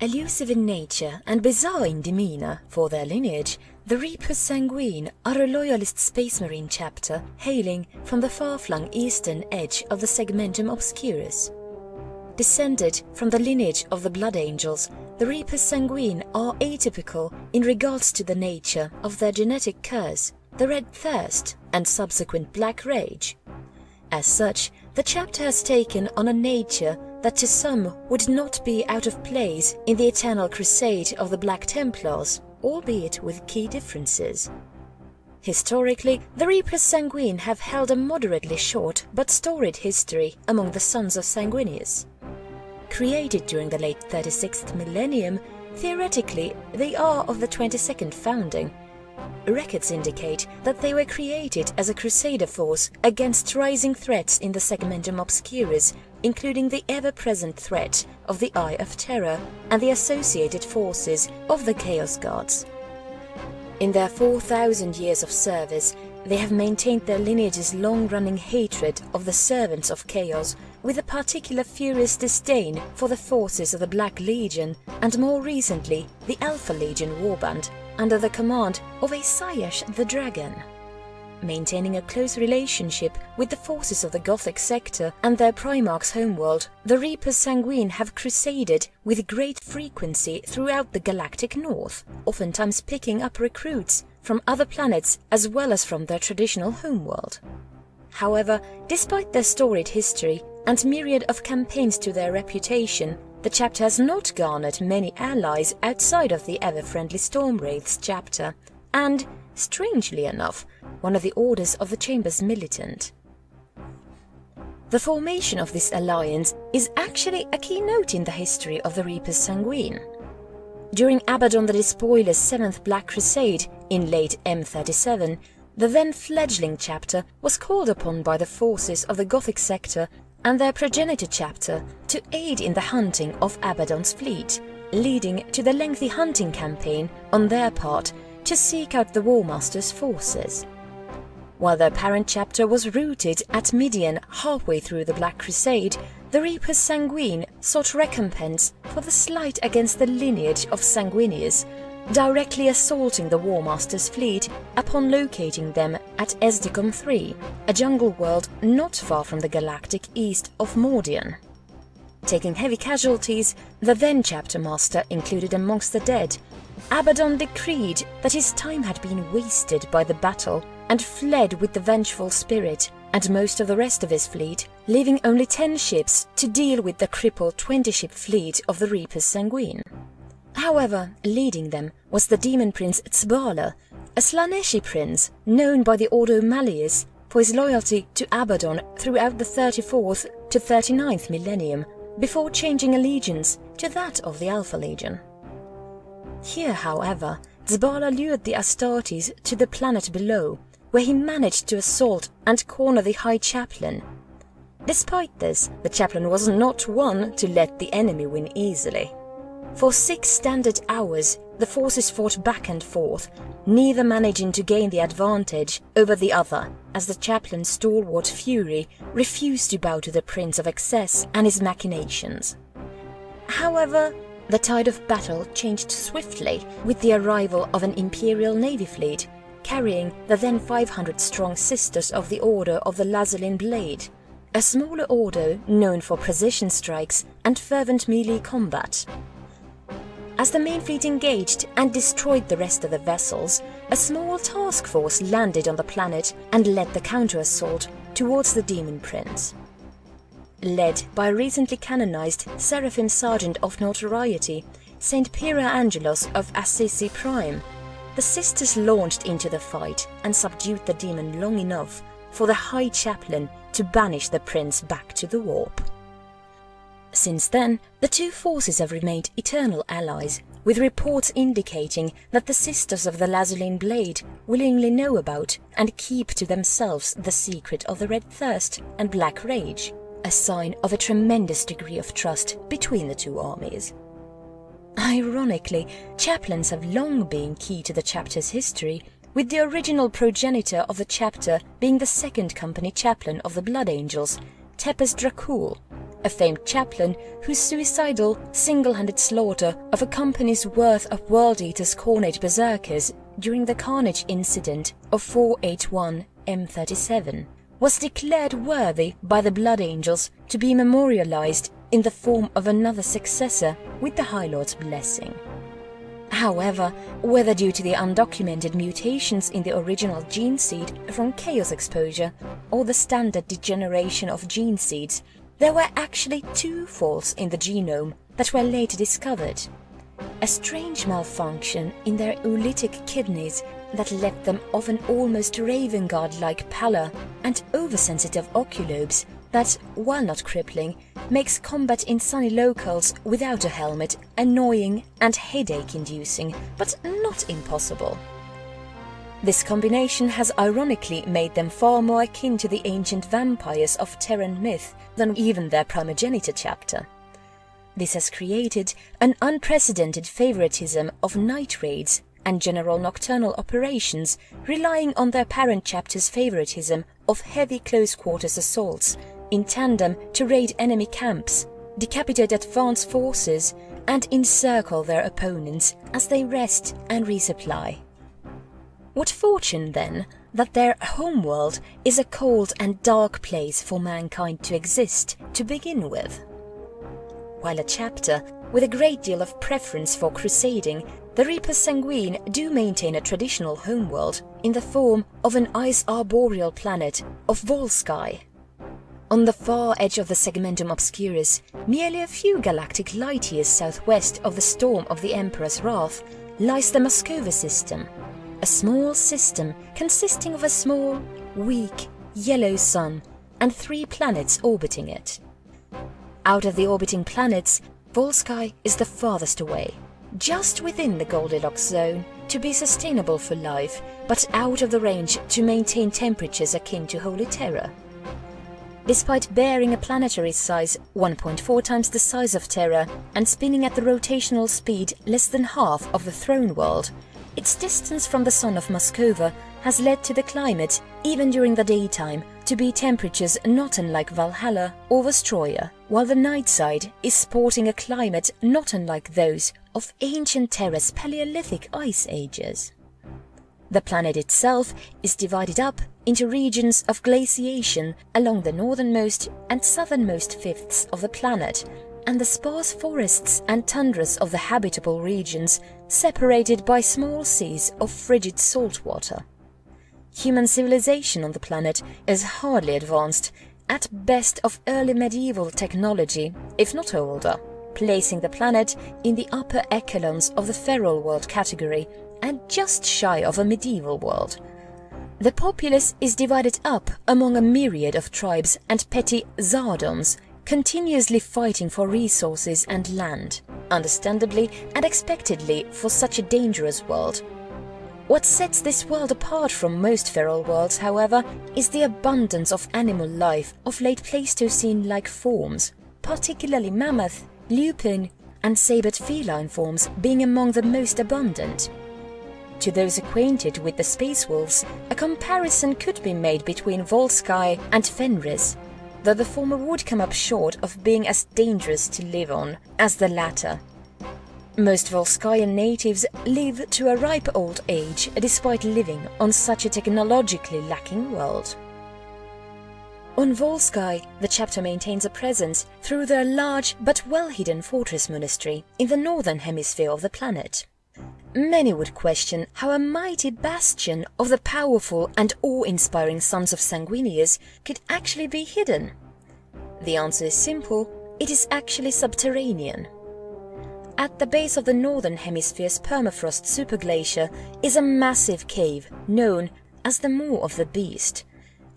Elusive in nature and bizarre in demeanour for their lineage, the Reapers Sanguine are a loyalist Space Marine chapter hailing from the far-flung eastern edge of the Segmentum Obscurus. Descended from the lineage of the Blood Angels, the Reapers Sanguine are atypical in regards to the nature of their genetic curse, the Red Thirst and subsequent Black Rage. As such, the chapter has taken on a nature that to some would not be out of place in the eternal crusade of the Black Templars, albeit with key differences. Historically, the Reapers Sanguine have held a moderately short but storied history among the Sons of Sanguinius. Created during the late 36th millennium, theoretically they are of the 22nd founding. Records indicate that they were created as a crusader force against rising threats in the Segmentum Obscurus, including the ever-present threat of the Eye of Terror and the associated forces of the Chaos Guards. In their 4,000 years of service, they have maintained their lineage's long-running hatred of the servants of Chaos, with a particular furious disdain for the forces of the Black Legion and more recently the Alpha Legion warband, under the command of Asayash the Dragon. Maintaining a close relationship with the forces of the Gothic sector and their Primarch's homeworld, the Reapers Sanguine have crusaded with great frequency throughout the galactic north, oftentimes picking up recruits from other planets as well as from their traditional homeworld. However, despite their storied history and myriad of campaigns to their reputation, the chapter has not garnered many allies outside of the ever-friendly Stormwraiths chapter, and, strangely enough, one of the orders of the Chamber's militant. The formation of this alliance is actually a key note in the history of the Reapers Sanguine. During Abaddon the Despoiler's 7th Black Crusade in late M37, the then-fledgling chapter was called upon by the forces of the Gothic sector and their progenitor chapter to aid in the hunting of Abaddon's fleet, leading to the lengthy hunting campaign on their part to seek out the War Master's forces. While their parent chapter was rooted at Midian halfway through the Black Crusade, the Reapers Sanguine sought recompense for the slight against the lineage of Sanguinius, directly assaulting the War Master's fleet upon locating them at Esdicom III, a jungle world not far from the galactic east of Mordian. Taking heavy casualties, the then chapter master included amongst the dead, Abaddon decreed that his time had been wasted by the battle and fled with the vengeful spirit and most of the rest of his fleet, leaving only 10 ships to deal with the crippled 20-ship fleet of the Reapers Sanguine. However, leading them was the demon prince Tzbala, a Slaneshi prince known by the Ordo Malleus for his loyalty to Abaddon throughout the 34th to 39th millennium, before changing allegiance to that of the Alpha Legion. Here, however, Tzbala lured the Astartes to the planet below, where he managed to assault and corner the High Chaplain. Despite this, the Chaplain was not one to let the enemy win easily. For 6 standard hours, the forces fought back and forth, neither managing to gain the advantage over the other, as the Chaplain's stalwart fury refused to bow to the Prince of Excess and his machinations. However, the tide of battle changed swiftly with the arrival of an Imperial Navy fleet, carrying the then 500-strong Sisters of the Order of the Lazaline Blade, a smaller order known for precision strikes and fervent melee combat. As the main fleet engaged and destroyed the rest of the vessels, a small task force landed on the planet and led the counter-assault towards the Demon Prince. Led by a recently canonized Seraphim Sergeant of notoriety, Saint Pyrrha Angelos of Assisi Prime, the Sisters launched into the fight and subdued the demon long enough for the High Chaplain to banish the prince back to the warp. Since then, the two forces have remained eternal allies, with reports indicating that the Sisters of the Lazaline Blade willingly know about and keep to themselves the secret of the Red Thirst and Black Rage, a sign of a tremendous degree of trust between the two armies. Ironically, chaplains have long been key to the chapter's history, with the original progenitor of the chapter being the second company chaplain of the Blood Angels, Tepes Dracul, a famed chaplain whose suicidal, single-handed slaughter of a company's worth of World Eaters Carnage berserkers during the Carnage incident of 481 M37 was declared worthy by the Blood Angels to be memorialized in the form of another successor with the High Lord's blessing. However, whether due to the undocumented mutations in the original gene seed from chaos exposure or the standard degeneration of gene seeds, there were actually 2 faults in the genome that were later discovered. A strange malfunction in their oolitic kidneys that left them of an almost Raven Guard-like pallor and oversensitive oculobes that, while not crippling, makes combat in sunny locales without a helmet annoying and headache-inducing, but not impossible. This combination has ironically made them far more akin to the ancient vampires of Terran myth than even their primogenitor chapter. This has created an unprecedented favoritism of night raids and general nocturnal operations, relying on their parent chapter's favoritism of heavy close-quarters assaults in tandem to raid enemy camps, decapitate advance forces, and encircle their opponents as they rest and resupply. What fortune, then, that their homeworld is a cold and dark place for mankind to exist to begin with. While a chapter with a great deal of preference for crusading, the Reapers Sanguine do maintain a traditional homeworld in the form of an ice arboreal planet of Volsky. On the far edge of the Segmentum Obscurus, merely a few galactic light-years southwest of the storm of the Emperor's Wrath, lies the Moscova system, a small system consisting of a small, weak, yellow sun and 3 planets orbiting it. Out of the orbiting planets, Volsky is the farthest away, just within the Goldilocks zone to be sustainable for life, but out of the range to maintain temperatures akin to Holy Terror. Despite bearing a planetary size 1.4 times the size of Terra and spinning at the rotational speed less than half of the Throne World, its distance from the sun of Moscova has led to the climate, even during the daytime, to be temperatures not unlike Valhalla or Vestroia, while the night side is sporting a climate not unlike those of ancient Terra's Paleolithic ice ages. The planet itself is divided up into regions of glaciation along the northernmost and southernmost fifths of the planet, and the sparse forests and tundras of the habitable regions separated by small seas of frigid salt water. Human civilization on the planet is hardly advanced, at best of early medieval technology, if not older, placing the planet in the upper echelons of the feral world category and just shy of a medieval world. The populace is divided up among a myriad of tribes and petty tsardoms, continuously fighting for resources and land, understandably and expectedly for such a dangerous world. What sets this world apart from most feral worlds, however, is the abundance of animal life of late Pleistocene-like forms, particularly mammoth, lupine and sabered feline forms being among the most abundant. To those acquainted with the space wolves, a comparison could be made between Volsky and Fenris, though the former would come up short of being as dangerous to live on as the latter. Most Volskyan natives live to a ripe old age despite living on such a technologically lacking world. On Volsky, the chapter maintains a presence through their large but well-hidden fortress monastery in the northern hemisphere of the planet. Many would question how a mighty bastion of the powerful and awe-inspiring sons of Sanguinius could actually be hidden. The answer is simple: it is actually subterranean. At the base of the northern hemisphere's permafrost superglacier is a massive cave known as the Maw of the Beast,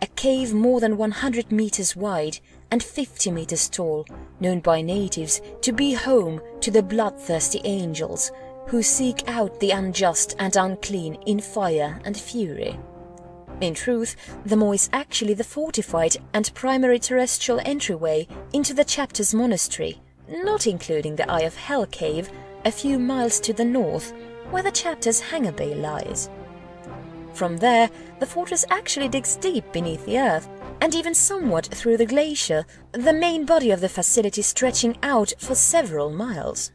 a cave more than 100 meters wide and 50 meters tall, known by natives to be home to the bloodthirsty angels who seek out the unjust and unclean in fire and fury. In truth, the Maw is actually the fortified and primary terrestrial entryway into the chapter's monastery, not including the Eye of Hell cave a few miles to the north, where the chapter's hangar bay lies. From there, the fortress actually digs deep beneath the earth, and even somewhat through the glacier, the main body of the facility stretching out for several miles.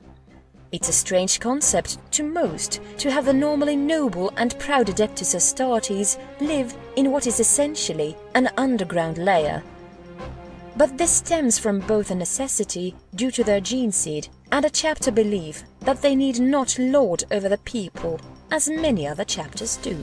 It's a strange concept to most to have the normally noble and proud Adeptus Astartes live in what is essentially an underground lair. But this stems from both a necessity due to their gene seed and a chapter belief that they need not lord over the people, as many other chapters do.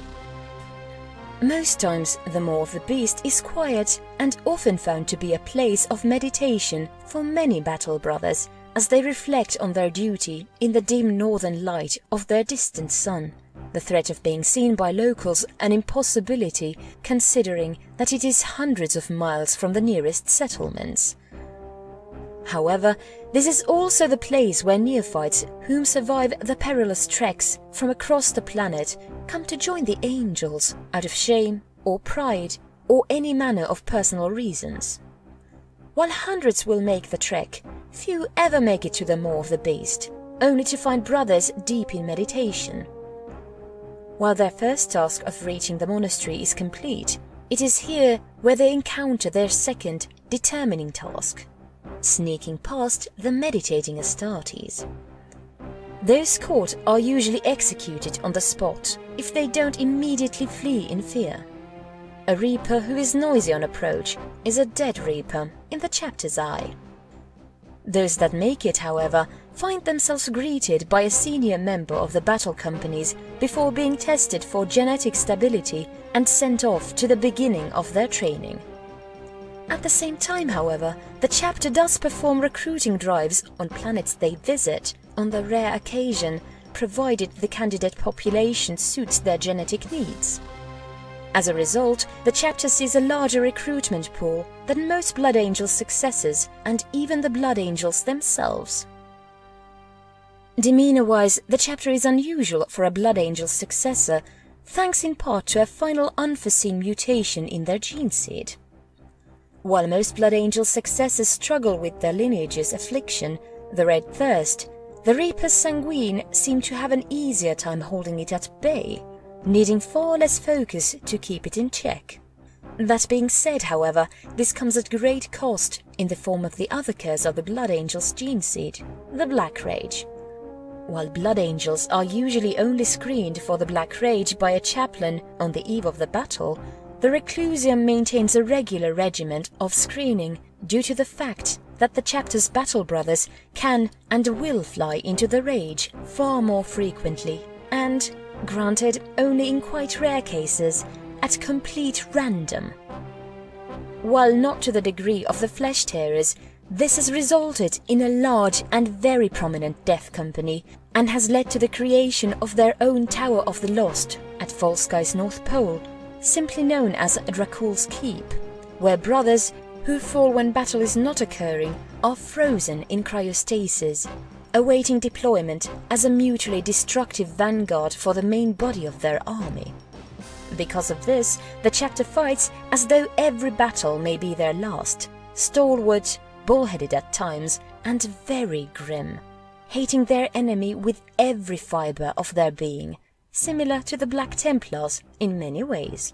Most times the Maw of the Beast is quiet and often found to be a place of meditation for many battle brothers, as they reflect on their duty in the dim northern light of their distant sun, the threat of being seen by locals an impossibility considering that it is hundreds of miles from the nearest settlements. However, this is also the place where neophytes whom survive the perilous treks from across the planet come to join the angels out of shame or pride or any manner of personal reasons. While hundreds will make the trek, few ever make it to the Maw of the Beast, only to find brothers deep in meditation. While their first task of reaching the monastery is complete, it is here where they encounter their second, determining task: sneaking past the meditating Astartes. Those caught are usually executed on the spot if they don't immediately flee in fear. A Reaper who is noisy on approach is a dead Reaper in the chapter's eye. Those that make it, however, find themselves greeted by a senior member of the battle companies before being tested for genetic stability and sent off to the beginning of their training. At the same time, however, the chapter does perform recruiting drives on planets they visit on the rare occasion, provided the candidate population suits their genetic needs. As a result, the chapter sees a larger recruitment pool than most Blood Angels' successors and even the Blood Angels themselves. Demeanor-wise, the chapter is unusual for a Blood Angel's successor, thanks in part to a final unforeseen mutation in their gene seed. While most Blood Angels' successors struggle with their lineage's affliction, the Red Thirst, the Reapers Sanguine seem to have an easier time holding it at bay, needing far less focus to keep it in check. That being said, however, this comes at great cost in the form of the other curse of the Blood Angel's gene seed, the Black Rage. While Blood Angels are usually only screened for the Black Rage by a chaplain on the eve of the battle, the Reclusium maintains a regular regiment of screening due to the fact that the chapter's battle brothers can and will fly into the Rage far more frequently and, granted only in quite rare cases, at complete random. While not to the degree of the Flesh Tearers, this has resulted in a large and very prominent death company and has led to the creation of their own Tower of the Lost at Volsky's North Pole, simply known as Dracul's Keep, where brothers who fall when battle is not occurring are frozen in cryostasis, awaiting deployment as a mutually destructive vanguard for the main body of their army. Because of this, the chapter fights as though every battle may be their last, stalwart, bullheaded at times, and very grim, hating their enemy with every fibre of their being, similar to the Black Templars in many ways.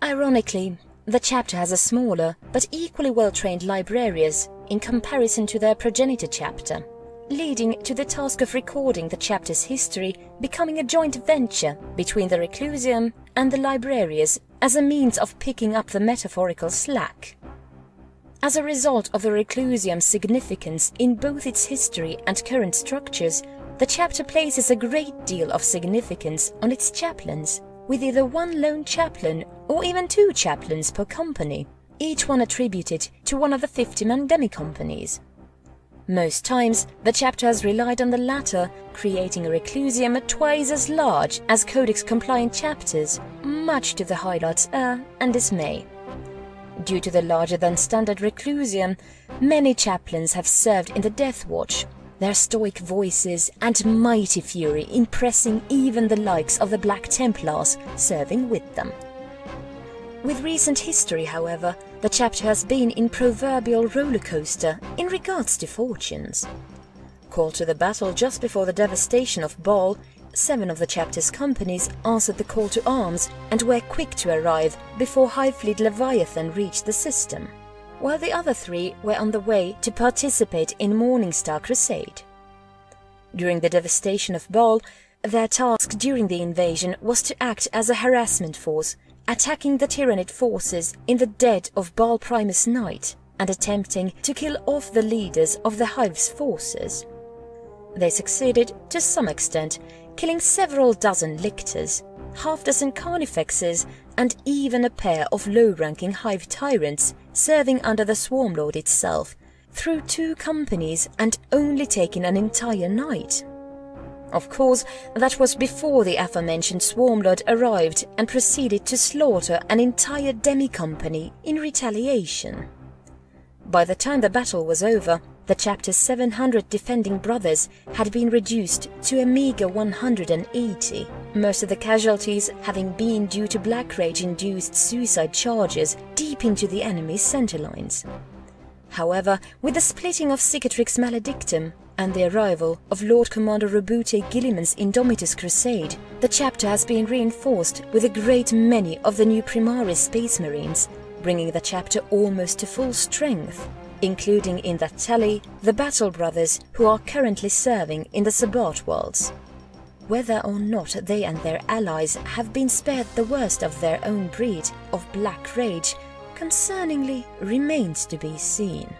Ironically, the chapter has a smaller but equally well-trained librarians in comparison to their progenitor chapter, leading to the task of recording the chapter's history becoming a joint venture between the Reclusium and the librarians as a means of picking up the metaphorical slack. As a result of the Reclusium's significance in both its history and current structures, the chapter places a great deal of significance on its chaplains, with either one lone chaplain or even 2 chaplains per company, each one attributed to one of the 50-man demi-companies. Most times, the chapter has relied on the latter, creating a Reclusium twice as large as Codex-compliant chapters, much to the highlight's and dismay. Due to the larger-than-standard Reclusium, many chaplains have served in the Death Watch, their stoic voices and mighty fury impressing even the likes of the Black Templars serving with them. With recent history, however, the chapter has been in proverbial rollercoaster in regards to fortunes. Called to the battle just before the devastation of Baal, 7 of the chapter's companies answered the call to arms and were quick to arrive before Hive Fleet Leviathan reached the system, while the other 3 were on the way to participate in Morningstar Crusade. During the devastation of Baal, their task during the invasion was to act as a harassment force, attacking the Tyranid forces in the dead of Baal Primus night and attempting to kill off the leaders of the Hive's forces. They succeeded to some extent, killing several dozen lictors, half-dozen carnifexes, and even a pair of low-ranking Hive tyrants serving under the Swarmlord itself, through 2 companies and only taking an entire night. Of course, that was before the aforementioned Swarmlord arrived and proceeded to slaughter an entire demi-company in retaliation. By the time the battle was over, the chapter's 700 defending brothers had been reduced to a meager 180, most of the casualties having been due to Black Rage-induced suicide charges deep into the enemy's center lines. However, with the splitting of Cicatrix Maledictum and the arrival of Lord Commander Robute Gilliman's Indomitus Crusade, the chapter has been reinforced with a great many of the new Primaris Space Marines, bringing the chapter almost to full strength, including in that tally the Battle Brothers who are currently serving in the Sabbat worlds. Whether or not they and their allies have been spared the worst of their own breed of Black Rage concerningly remains to be seen.